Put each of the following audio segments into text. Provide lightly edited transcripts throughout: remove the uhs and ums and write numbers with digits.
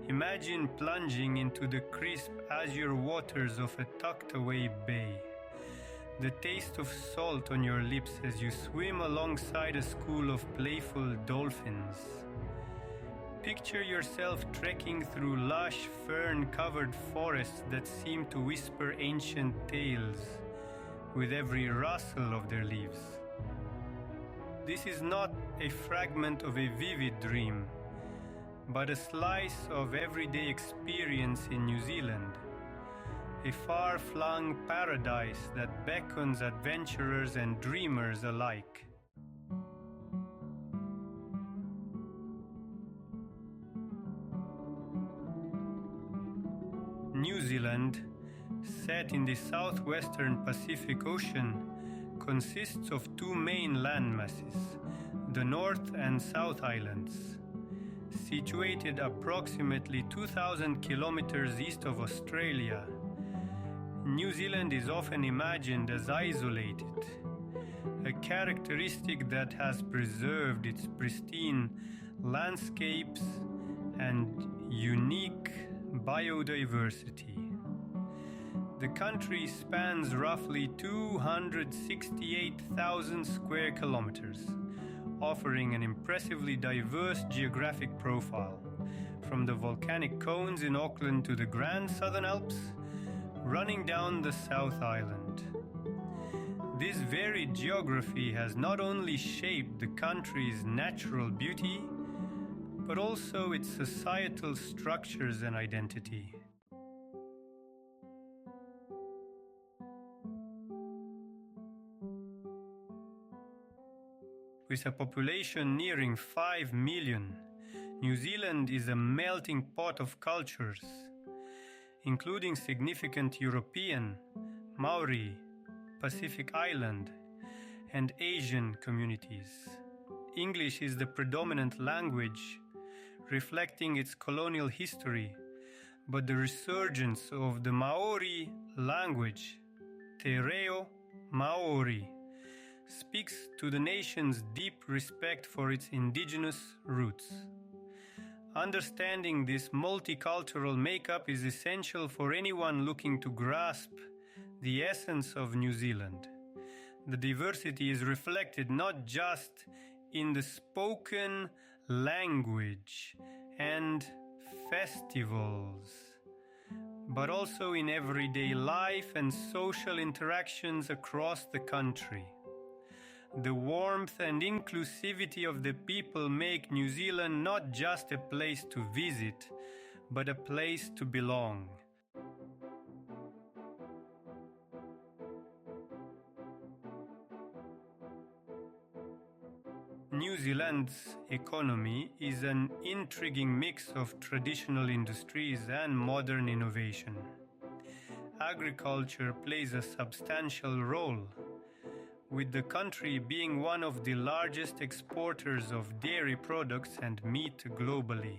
Imagine plunging into the crisp azure waters of a tucked-away bay. The taste of salt on your lips as you swim alongside a school of playful dolphins. Picture yourself trekking through lush, fern-covered forests that seem to whisper ancient tales with every rustle of their leaves. This is not a fragment of a vivid dream, but a slice of everyday experience in New Zealand. A far-flung paradise that beckons adventurers and dreamers alike. New Zealand, set in the southwestern Pacific Ocean, consists of two main land masses, the North and South Islands. Situated approximately 2,000 kilometers east of Australia, New Zealand is often imagined as isolated, a characteristic that has preserved its pristine landscapes and unique biodiversity. The country spans roughly 268,000 square kilometers, offering an impressively diverse geographic profile, from the volcanic cones in Auckland to the Grand Southern Alps, running down the South Island. This varied geography has not only shaped the country's natural beauty, but also its societal structures and identity. With a population nearing 5 million, New Zealand is a melting pot of cultures, including significant European, Maori, Pacific Island, and Asian communities. English is the predominant language, reflecting its colonial history, but the resurgence of the Maori language, Te Reo Maori, speaks to the nation's deep respect for its indigenous roots. Understanding this multicultural makeup is essential for anyone looking to grasp the essence of New Zealand. The diversity is reflected not just in the spoken language and festivals, but also in everyday life and social interactions across the country. The warmth and inclusivity of the people make New Zealand not just a place to visit, but a place to belong. New Zealand's economy is an intriguing mix of traditional industries and modern innovation. Agriculture plays a substantial role, with the country being one of the largest exporters of dairy products and meat globally.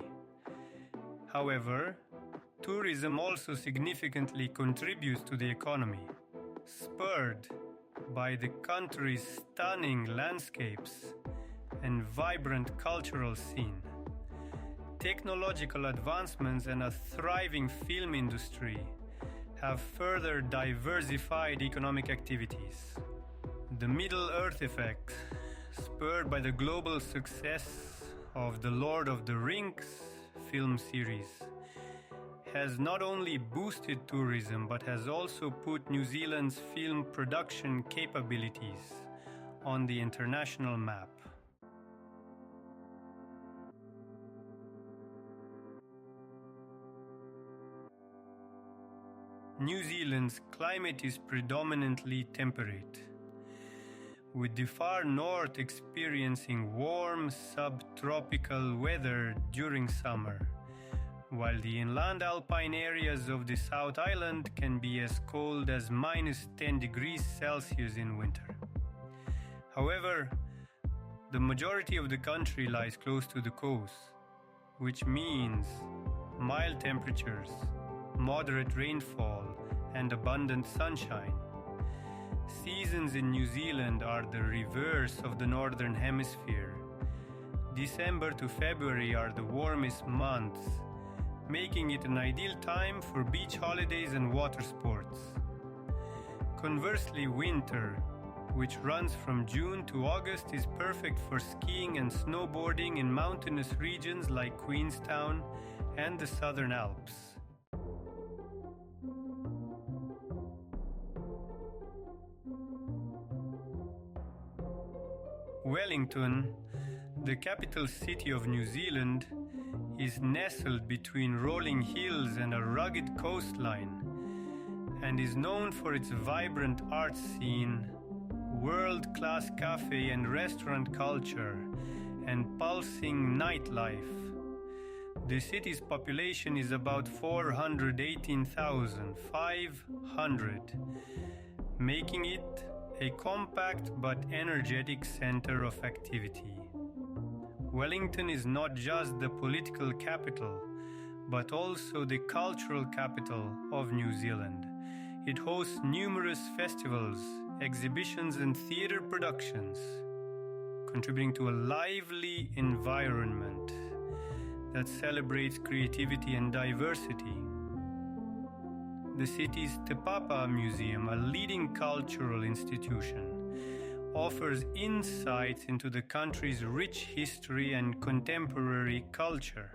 However, tourism also significantly contributes to the economy, spurred by the country's stunning landscapes and vibrant cultural scene. Technological advancements and a thriving film industry have further diversified economic activities. The Middle-earth effect, spurred by the global success of the Lord of the Rings film series, has not only boosted tourism but has also put New Zealand's film production capabilities on the international map. New Zealand's climate is predominantly temperate, with the far north experiencing warm subtropical weather during summer, while the inland alpine areas of the South Island can be as cold as -10 degrees Celsius in winter. However, the majority of the country lies close to the coast, which means mild temperatures, moderate rainfall, and abundant sunshine. Seasons in New Zealand are the reverse of the Northern Hemisphere. December to February are the warmest months, making it an ideal time for beach holidays and water sports. Conversely, winter, which runs from June to August, is perfect for skiing and snowboarding in mountainous regions like Queenstown and the Southern Alps. Wellington, the capital city of New Zealand, is nestled between rolling hills and a rugged coastline, and is known for its vibrant art scene, world-class cafe and restaurant culture, and pulsing nightlife. The city's population is about 418,500, making it a compact but energetic center of activity. Wellington is not just the political capital, but also the cultural capital of New Zealand. It hosts numerous festivals, exhibitions and theatre productions, contributing to a lively environment that celebrates creativity and diversity. The city's Te Papa Museum, a leading cultural institution, offers insights into the country's rich history and contemporary culture.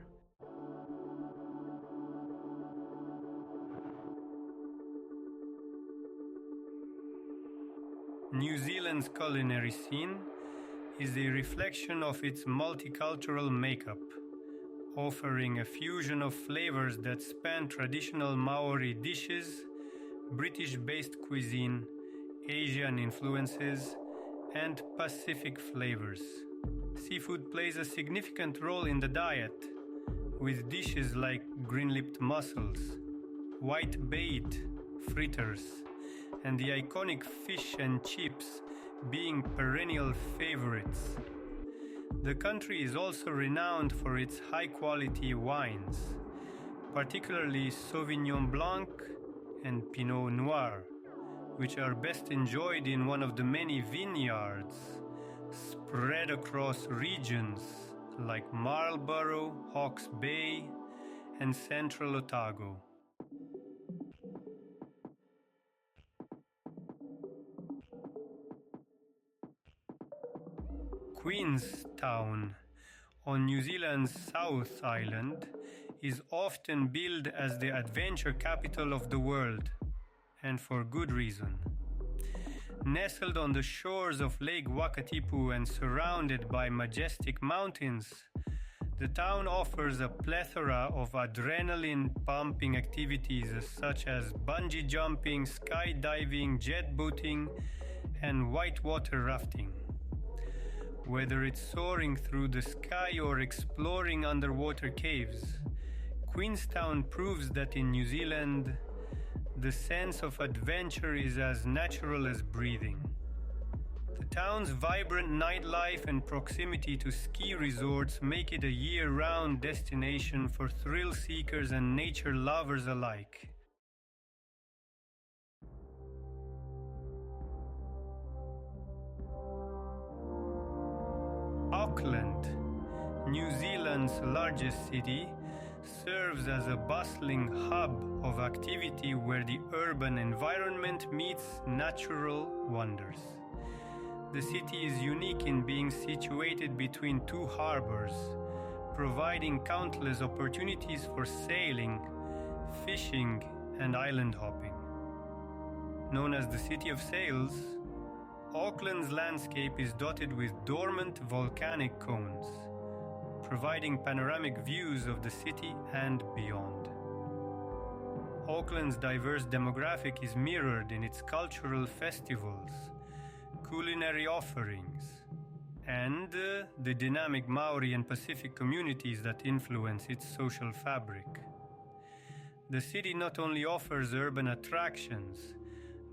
New Zealand's culinary scene is a reflection of its multicultural makeup, offering a fusion of flavors that span traditional Maori dishes, British-based cuisine, Asian influences, and Pacific flavors. Seafood plays a significant role in the diet, with dishes like green-lipped mussels, white-bait fritters, and the iconic fish and chips being perennial favorites. The country is also renowned for its high-quality wines, particularly Sauvignon Blanc and Pinot Noir, which are best enjoyed in one of the many vineyards spread across regions like Marlborough, Hawke's Bay, and Central Otago. Queenstown, on New Zealand's South Island, is often billed as the adventure capital of the world, and for good reason. Nestled on the shores of Lake Wakatipu and surrounded by majestic mountains, the town offers a plethora of adrenaline-pumping activities such as bungee jumping, skydiving, jet boating, and whitewater rafting. Whether it's soaring through the sky or exploring underwater caves, Queenstown proves that in New Zealand, the sense of adventure is as natural as breathing. The town's vibrant nightlife and proximity to ski resorts make it a year-round destination for thrill seekers and nature lovers alike. Auckland, New Zealand's largest city, serves as a bustling hub of activity where the urban environment meets natural wonders. The city is unique in being situated between two harbors, providing countless opportunities for sailing, fishing, and island hopping. Known as the City of Sails, Auckland's landscape is dotted with dormant volcanic cones, providing panoramic views of the city and beyond. Auckland's diverse demographic is mirrored in its cultural festivals, culinary offerings, and the dynamic Maori and Pacific communities that influence its social fabric. The city not only offers urban attractions,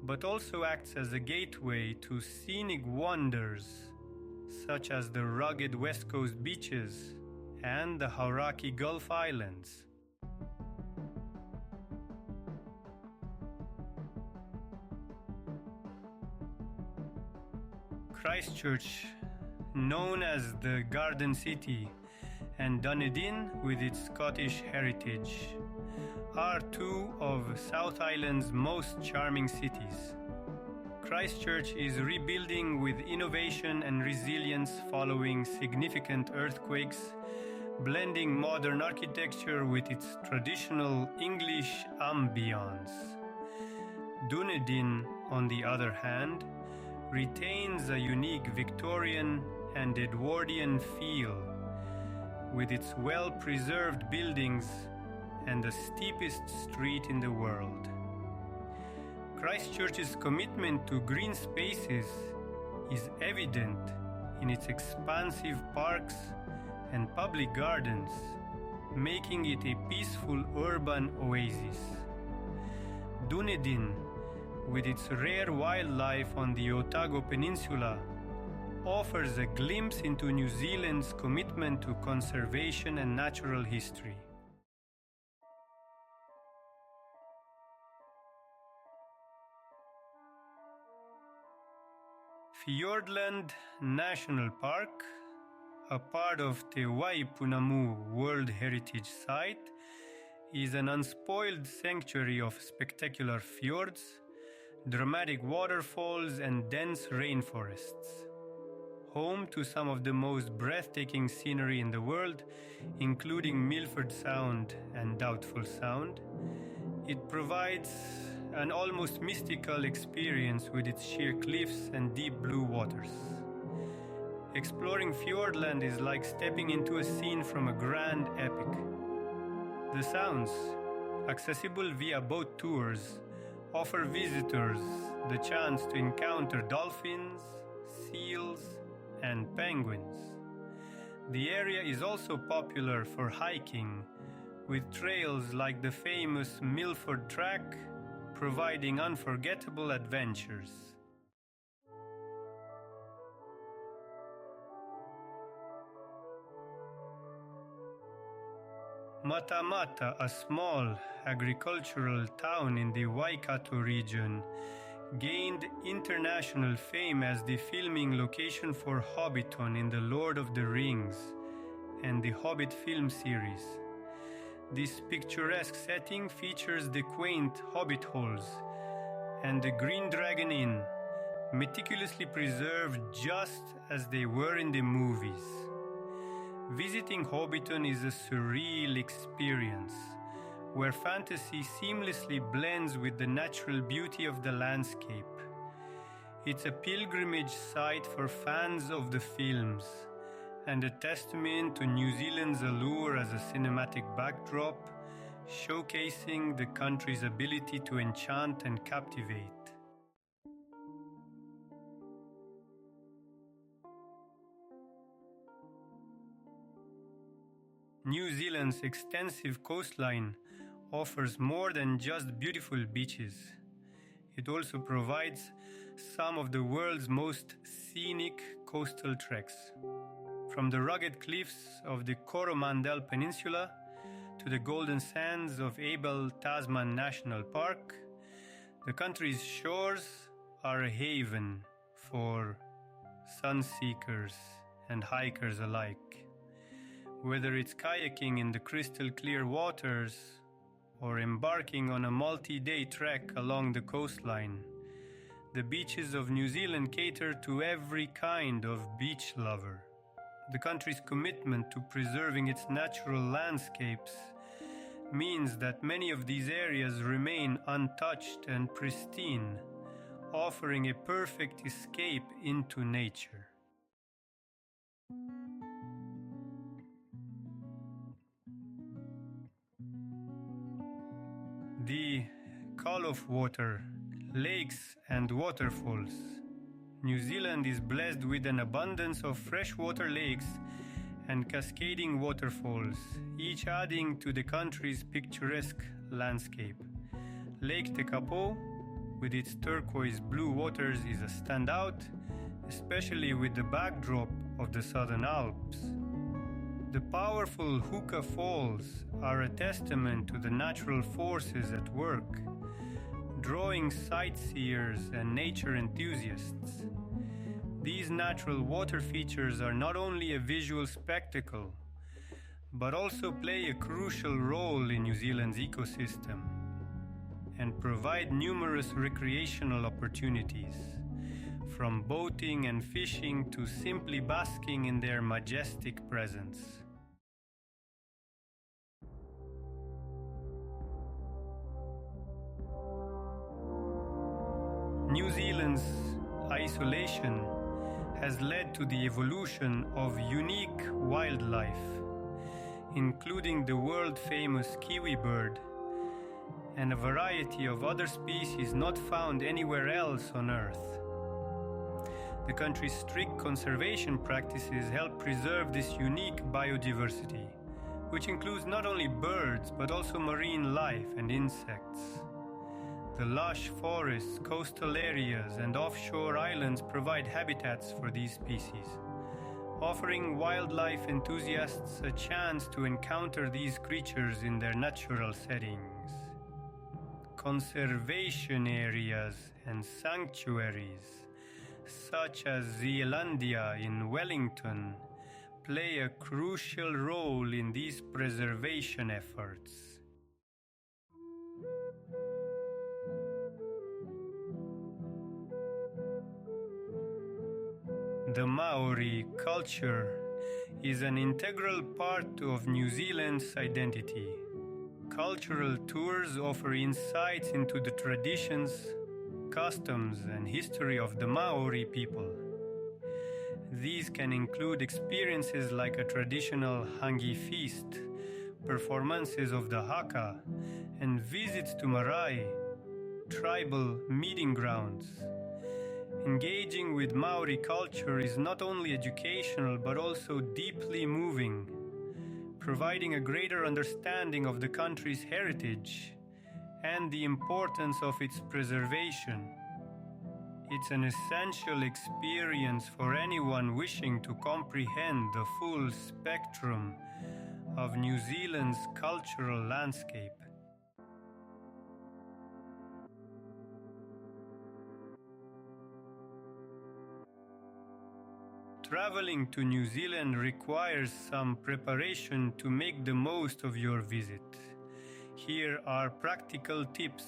but also acts as a gateway to scenic wonders such as the rugged West Coast beaches and the Hauraki Gulf Islands. Christchurch, known as the Garden City and Dunedin, with its Scottish heritage, are two of South Island's most charming cities. Christchurch is rebuilding with innovation and resilience following significant earthquakes, blending modern architecture with its traditional English ambience. Dunedin, on the other hand, retains a unique Victorian and Edwardian feel, with its well-preserved buildings and the steepest street in the world. Christchurch's commitment to green spaces is evident in its expansive parks and public gardens, making it a peaceful urban oasis. Dunedin, with its rare wildlife on the Otago Peninsula, offers a glimpse into New Zealand's commitment to conservation and natural history. Fjordland National Park, a part of the Waipunamu World Heritage Site, is an unspoiled sanctuary of spectacular fjords, dramatic waterfalls and dense rainforests. Home to some of the most breathtaking scenery in the world, including Milford Sound and Doubtful Sound, it provides an almost mystical experience with its sheer cliffs and deep blue waters. Exploring Fjordland is like stepping into a scene from a grand epic. The sounds, accessible via boat tours, offer visitors the chance to encounter dolphins, seals, and penguins. The area is also popular for hiking, with trails like the famous Milford Track providing unforgettable adventures. Matamata, a small agricultural town in the Waikato region, gained international fame as the filming location for Hobbiton in The Lord of the Rings and the Hobbit film series. This picturesque setting features the quaint Hobbit halls and the Green Dragon Inn, meticulously preserved just as they were in the movies. Visiting Hobbiton is a surreal experience, where fantasy seamlessly blends with the natural beauty of the landscape. It's a pilgrimage site for fans of the films, and a testament to New Zealand's allure as a cinematic backdrop, showcasing the country's ability to enchant and captivate. New Zealand's extensive coastline offers more than just beautiful beaches. It also provides some of the world's most scenic coastal treks. From the rugged cliffs of the Coromandel Peninsula to the golden sands of Abel Tasman National Park, the country's shores are a haven for sun-seekers and hikers alike. Whether it's kayaking in the crystal clear waters or embarking on a multi-day trek along the coastline, the beaches of New Zealand cater to every kind of beach lover. The country's commitment to preserving its natural landscapes means that many of these areas remain untouched and pristine, offering a perfect escape into nature. The call of water, lakes and waterfalls. New Zealand is blessed with an abundance of freshwater lakes and cascading waterfalls, each adding to the country's picturesque landscape. Lake Tekapo, with its turquoise blue waters, is a standout, especially with the backdrop of the Southern Alps. The powerful Huka Falls are a testament to the natural forces at work, drawing sightseers and nature enthusiasts. These natural water features are not only a visual spectacle, but also play a crucial role in New Zealand's ecosystem and provide numerous recreational opportunities, from boating and fishing to simply basking in their majestic presence. New Zealand's isolation has led to the evolution of unique wildlife, including the world-famous kiwi bird and a variety of other species not found anywhere else on Earth. The country's strict conservation practices help preserve this unique biodiversity, which includes not only birds but also marine life and insects. The lush forests, coastal areas, and offshore islands provide habitats for these species, offering wildlife enthusiasts a chance to encounter these creatures in their natural settings. Conservation areas and sanctuaries, such as Zealandia in Wellington, play a crucial role in these preservation efforts. The Maori culture is an integral part of New Zealand's identity. Cultural tours offer insights into the traditions, customs, and history of the Maori people. These can include experiences like a traditional hangi feast, performances of the haka, and visits to marae, tribal meeting grounds. Engaging with Maori culture is not only educational but also deeply moving, providing a greater understanding of the country's heritage and the importance of its preservation. It's an essential experience for anyone wishing to comprehend the full spectrum of New Zealand's cultural landscape. Traveling to New Zealand requires some preparation to make the most of your visit. Here are practical tips.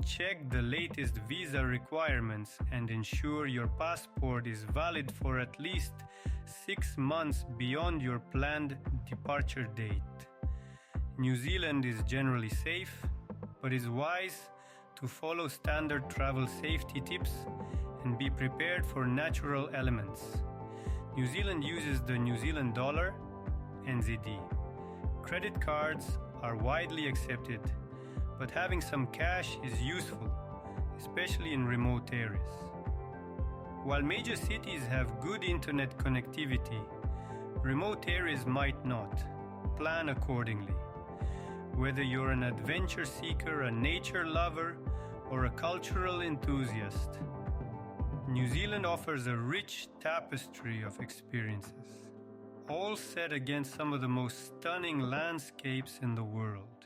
Check the latest visa requirements and ensure your passport is valid for at least 6 months beyond your planned departure date. New Zealand is generally safe, but it's wise to follow standard travel safety tips and be prepared for natural elements. New Zealand uses the New Zealand dollar, NZD. Credit cards are widely accepted, but having some cash is useful, especially in remote areas. While major cities have good internet connectivity, remote areas might not. Plan accordingly. Whether you're an adventure seeker, a nature lover, or a cultural enthusiast, New Zealand offers a rich tapestry of experiences, all set against some of the most stunning landscapes in the world.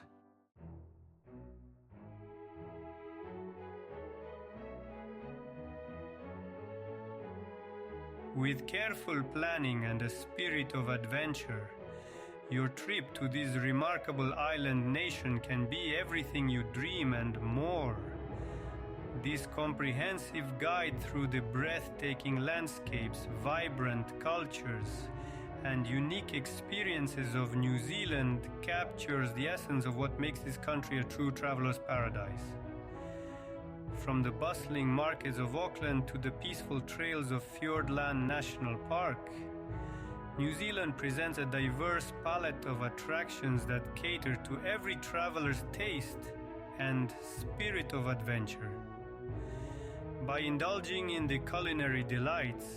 With careful planning and a spirit of adventure, your trip to this remarkable island nation can be everything you dream and more. This comprehensive guide through the breathtaking landscapes, vibrant cultures, and unique experiences of New Zealand captures the essence of what makes this country a true traveler's paradise. From the bustling markets of Auckland to the peaceful trails of Fjordland National Park, New Zealand presents a diverse palette of attractions that cater to every traveler's taste and spirit of adventure. By indulging in the culinary delights,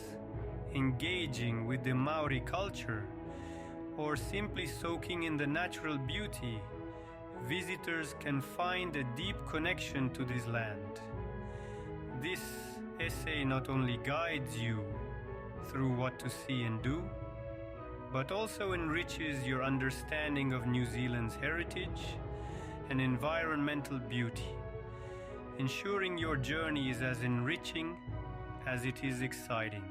engaging with the Maori culture, or simply soaking in the natural beauty, visitors can find a deep connection to this land. This essay not only guides you through what to see and do, but also enriches your understanding of New Zealand's heritage and environmental beauty, ensuring your journey is as enriching as it is exciting.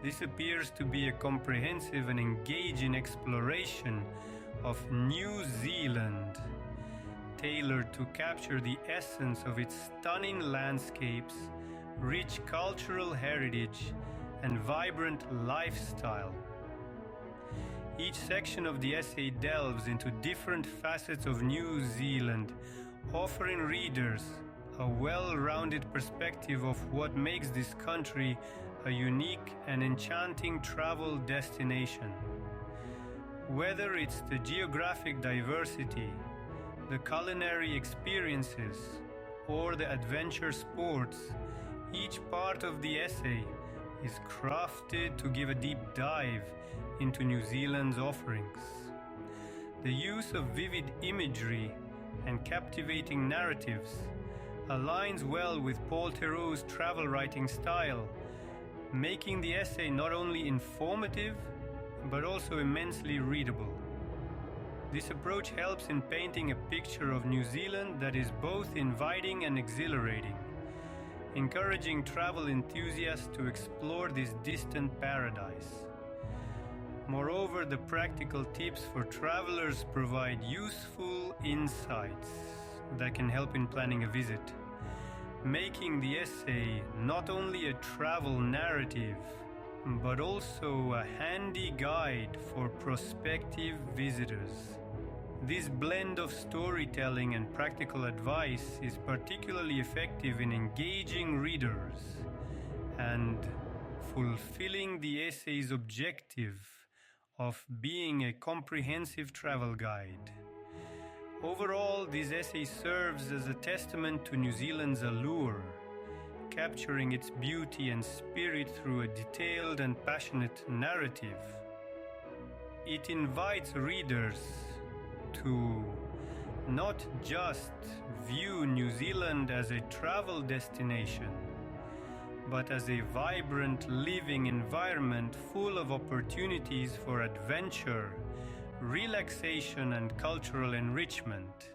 This appears to be a comprehensive and engaging exploration of New Zealand, tailored to capture the essence of its stunning landscapes, rich cultural heritage, and vibrant lifestyle. Each section of the essay delves into different facets of New Zealand, offering readers a well-rounded perspective of what makes this country a unique and enchanting travel destination. Whether it's the geographic diversity, the culinary experiences, or the adventure sports, each part of the essay is crafted to give a deep dive into New Zealand's offerings. The use of vivid imagery and captivating narratives aligns well with Paul Theroux's travel writing style, making the essay not only informative but also immensely readable. This approach helps in painting a picture of New Zealand that is both inviting and exhilarating, encouraging travel enthusiasts to explore this distant paradise. Moreover, the practical tips for travelers provide useful insights that can help in planning a visit, making the essay not only a travel narrative, but also a handy guide for prospective visitors. This blend of storytelling and practical advice is particularly effective in engaging readers and fulfilling the essay's objective of being a comprehensive travel guide. Overall, this essay serves as a testament to New Zealand's allure, capturing its beauty and spirit through a detailed and passionate narrative. It invites readers to not just view New Zealand as a travel destination, but as a vibrant, living environment full of opportunities for adventure, relaxation, and cultural enrichment.